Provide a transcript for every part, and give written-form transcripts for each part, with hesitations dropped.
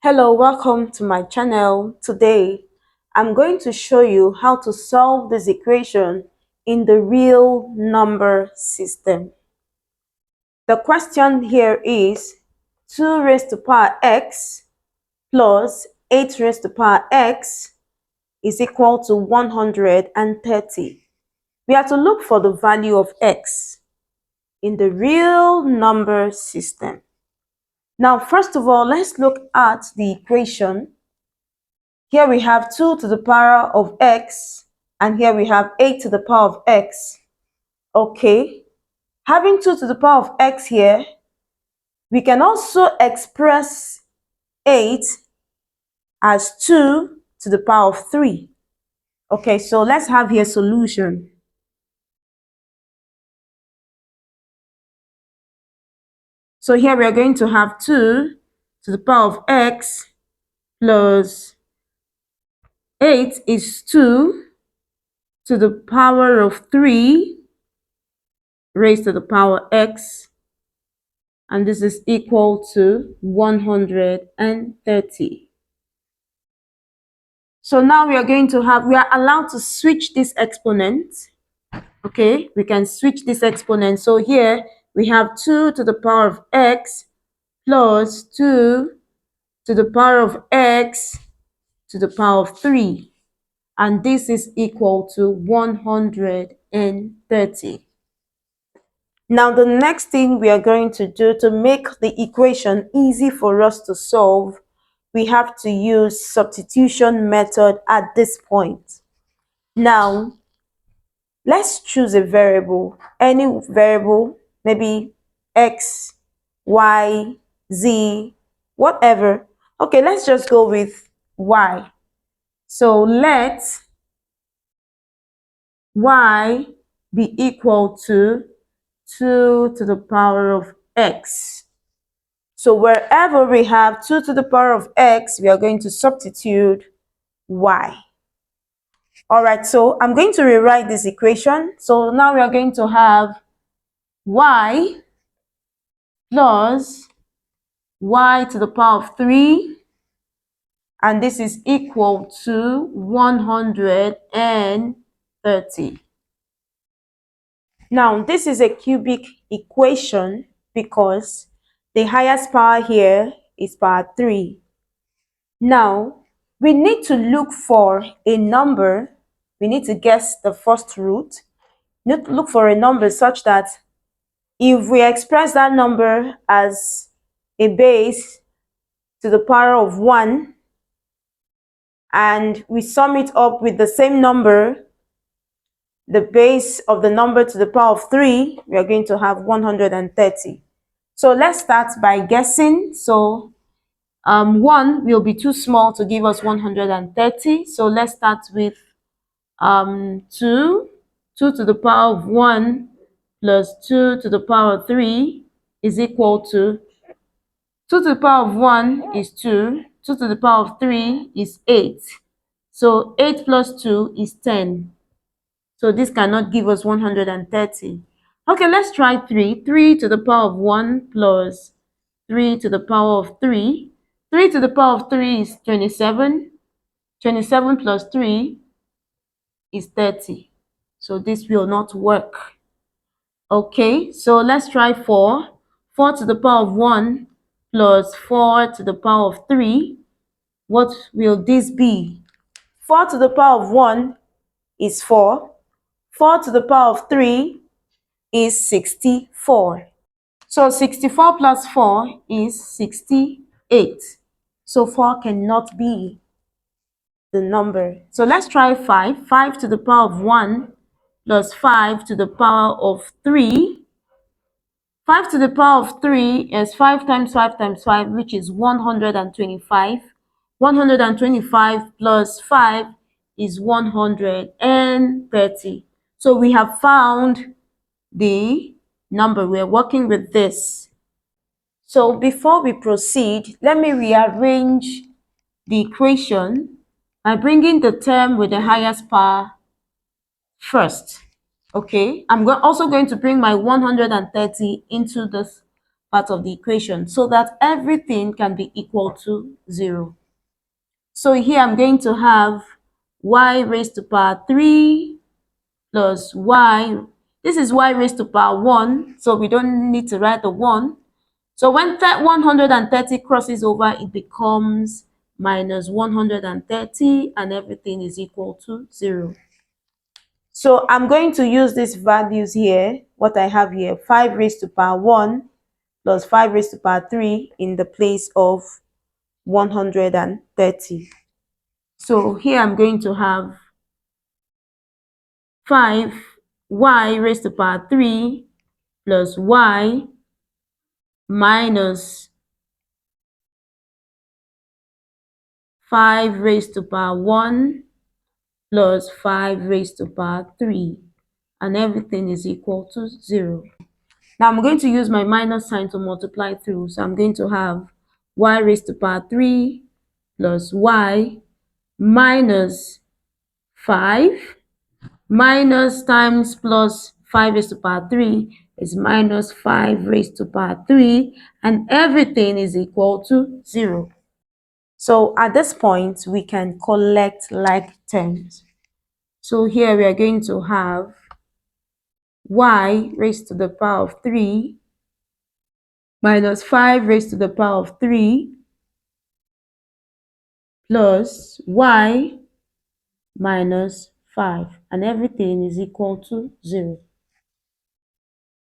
Hello, welcome to my channel. Today, I'm going to show you how to solve this equation in the real number system. The question here is 2 raised to power x plus 8 raised to power x is equal to 130. We have to look for the value of x in the real number system. Now, first of all, let's look at the equation. Here we have 2 to the power of x, and here we have 8 to the power of x. Okay, having 2 to the power of x here, we can also express 8 as 2 to the power of 3. Okay, so let's have here solution. So here we are going to have 2 to the power of x plus 8 is 2 to the power of 3 raised to the power x, and this is equal to 130. So now we are allowed to switch this exponent. Okay, we can switch this exponent. So here we have 2 to the power of x plus 2 to the power of x to the power of 3. And this is equal to 130. Now, the next thing we are going to do to make the equation easy for us to solve, we have to use substitution method at this point. Now, let's choose a variable, any variable, maybe x, y, z, whatever. Okay, let's just go with y. So let y be equal to 2 to the power of x. So wherever we have 2 to the power of x, we are going to substitute y. All right, so I'm going to rewrite this equation. So now we are going to have y plus y to the power of 3, and this is equal to 130. Now, this is a cubic equation because the highest power here is power 3. Now, we need to look for a number. We need to guess the first root. We need to look for a number such that if we express that number as a base to the power of 1 and we sum it up with the same number, the base of the number to the power of 3, we are going to have 130. So let's start by guessing. So 1 will be too small to give us 130. So let's start with 2. 2 to the power of 1 plus 2 to the power of 3 is equal to 2 to the power of 1 is 2. 2 to the power of 3 is 8. So 8 plus 2 is 10. So this cannot give us 130. Okay, let's try 3. 3 to the power of 1 plus 3 to the power of 3. 3 to the power of 3 is 27. 27 plus 3 is 30. So this will not work. Okay, so let's try 4. 4 to the power of 1 plus 4 to the power of 3. What will this be? 4 to the power of 1 is 4. 4 to the power of 3 is 64. So 64 plus 4 is 68. So 4 cannot be the number. So let's try 5. 5 to the power of 1 plus 5 to the power of 3. 5 to the power of 3 is 5 times 5 times 5, which is 125. 125 plus 5 is 130. So we have found the number. We're working with this. So before we proceed, let me rearrange the equation by bringing the term with the highest power first. Okay, I'm also going to bring my 130 into this part of the equation so that everything can be equal to 0. So here I'm going to have y raised to power 3 plus y. This is y raised to power 1, so we don't need to write the 1. So when 130 crosses over, it becomes minus 130, and everything is equal to 0. So I'm going to use these values here, what I have here, 5 raised to power 1 plus 5 raised to power 3 in the place of 130. So here I'm going to have 5y raised to power 3 plus y minus 5 raised to power 1 plus 5 raised to power 3, and everything is equal to 0. Now I'm going to use my minus sign to multiply through. So I'm going to have y raised to power 3 plus y minus 5 minus times plus 5 raised to power 3 is minus 5 raised to power 3, and everything is equal to 0. So at this point, we can collect like terms. So here we are going to have y raised to the power of 3 minus 5 raised to the power of 3 plus y minus 5, and everything is equal to 0.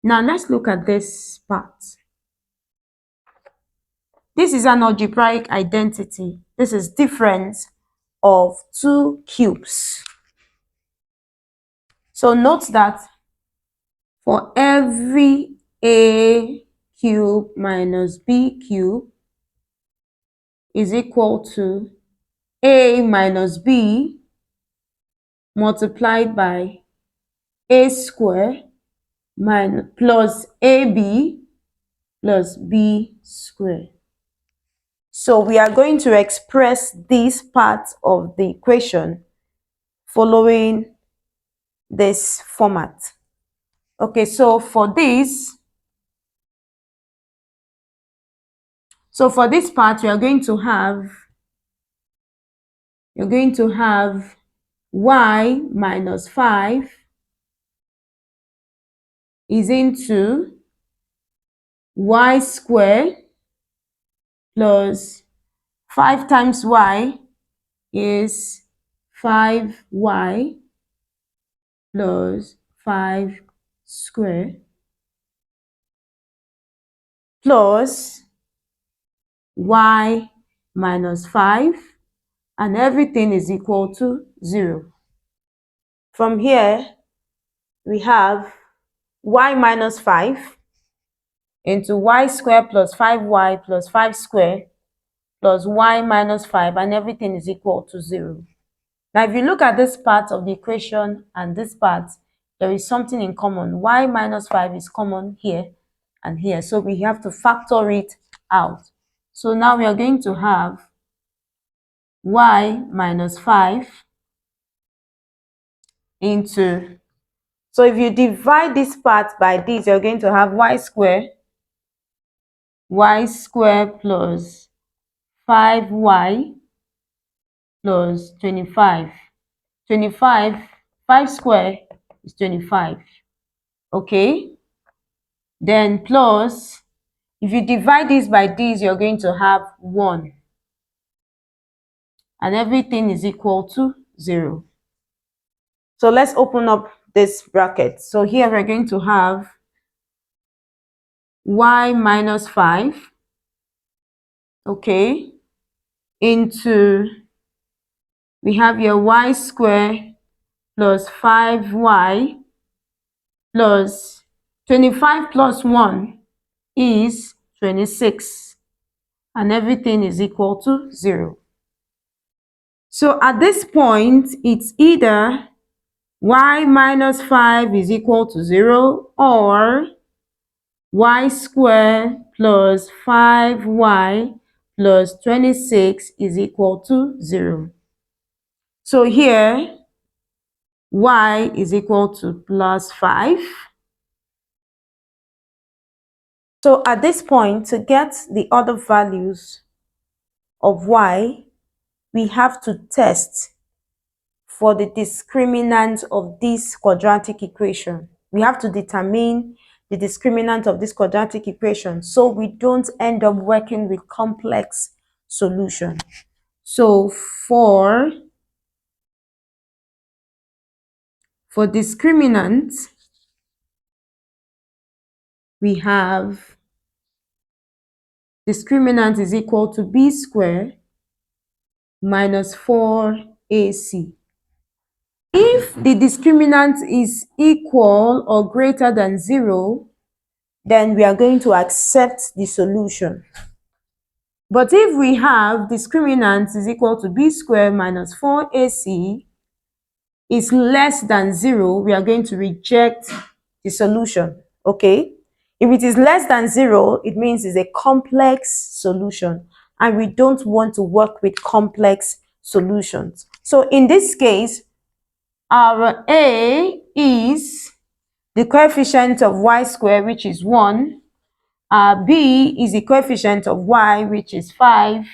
Now let's look at this part. This is an algebraic identity. This is difference of 2 cubes. So note that for every a cube minus b cube is equal to a minus b multiplied by a square minus plus ab plus b square. So we are going to express this part of the equation following this format. Okay, so for this part, you're going to have y minus 5 is into y squared plus 5 times y is 5y plus 5 squared plus y minus 5, and everything is equal to 0. From here, we have y minus 5 into y squared plus 5y plus 5 squared plus y minus 5, and everything is equal to 0. Now, if you look at this part of the equation and this part, there is something in common. Y minus 5 is common here and here, so we have to factor it out. So now we are going to have y minus 5 into, so if you divide this part by this, you're going to have y squared plus 5y plus 25. 5 squared is 25. Okay, then plus, if you divide this by this, you're going to have 1, and everything is equal to 0. So let's open up this bracket. So here we're going to have y minus 5, okay, into, we have your y squared plus 5y plus 25 plus 1 is 26, and everything is equal to 0. So at this point, it's either y minus 5 is equal to 0 or y squared plus 5y plus 26 is equal to 0. So here, y is equal to plus 5, So at this point, to get the other values of y, we have to test for the discriminant of this quadratic equation. We have to determine the discriminant of this quadratic equation so we don't end up working with complex solution. So for discriminant, we have discriminant is equal to b squared minus 4ac. If the discriminant is equal or greater than 0, then we are going to accept the solution. But if we have discriminant is equal to b squared minus 4ac is less than 0, we are going to reject the solution. Okay? If it is less than 0, it means it's a complex solution, and we don't want to work with complex solutions. So in this case, our A is the coefficient of y squared, which is 1. B is the coefficient of y, which is 5.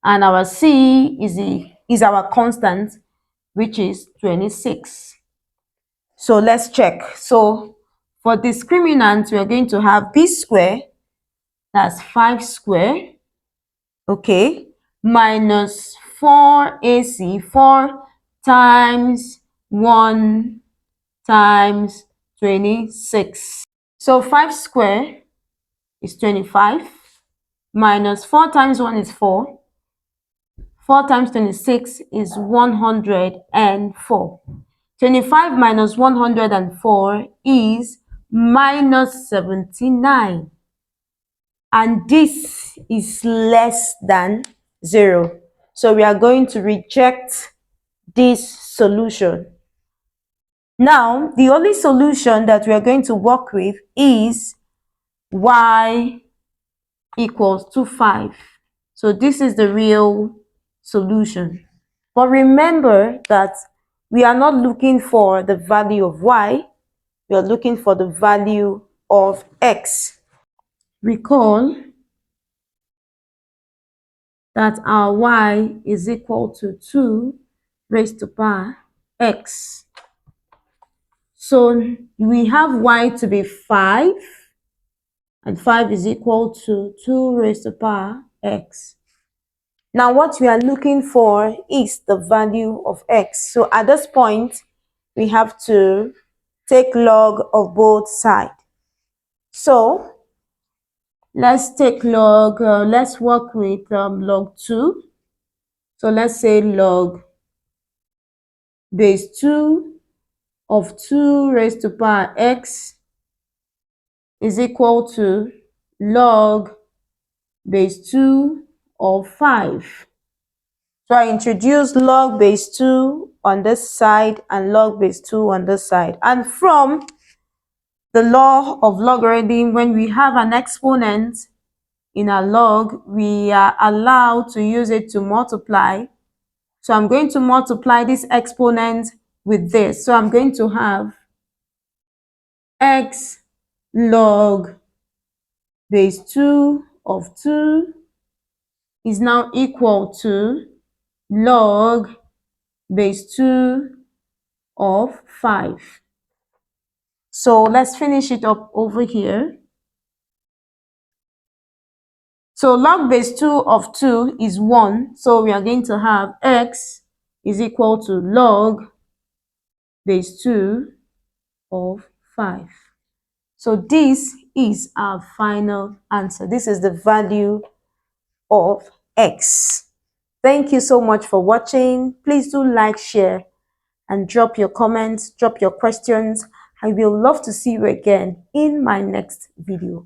And our C is our constant, which is 26. So let's check. So for discriminant, we are going to have b squared, that's 5 squared, okay, minus 4ac, 4 times 1 times 26. So 5 squared is 25, minus 4 times 1 is 4. 4 times 26 is 104. 25 minus 104 is minus 79. And this is less than 0. So we are going to reject this solution. Now, the only solution that we are going to work with is y equals to 5. So this is the real solution. But remember that we are not looking for the value of y, we are looking for the value of x. Recall that our y is equal to 2 raised to power x. So we have y to be 5, and 5 is equal to 2 raised to power x. Now what we are looking for is the value of x. So at this point, we have to take log of both sides. So let's take log, let's work with log 2. So let's say log base 2 of 2 raised to power x is equal to log base 2 of 5. So I introduce log base 2 on this side and log base 2 on this side. And from the law of logarithm, when we have an exponent in a log, we are allowed to use it to multiply. So I'm going to multiply this exponent with this. So I'm going to have x log base 2 of 2 is now equal to log base 2 of 5. So let's finish it up over here. So log base 2 of 2 is 1. So we are going to have x is equal to log base 2 of 5. So this is our final answer. This is the value of x. Thank you so much for watching. Please do like, share, and drop your comments, drop your questions. I will love to see you again in my next video.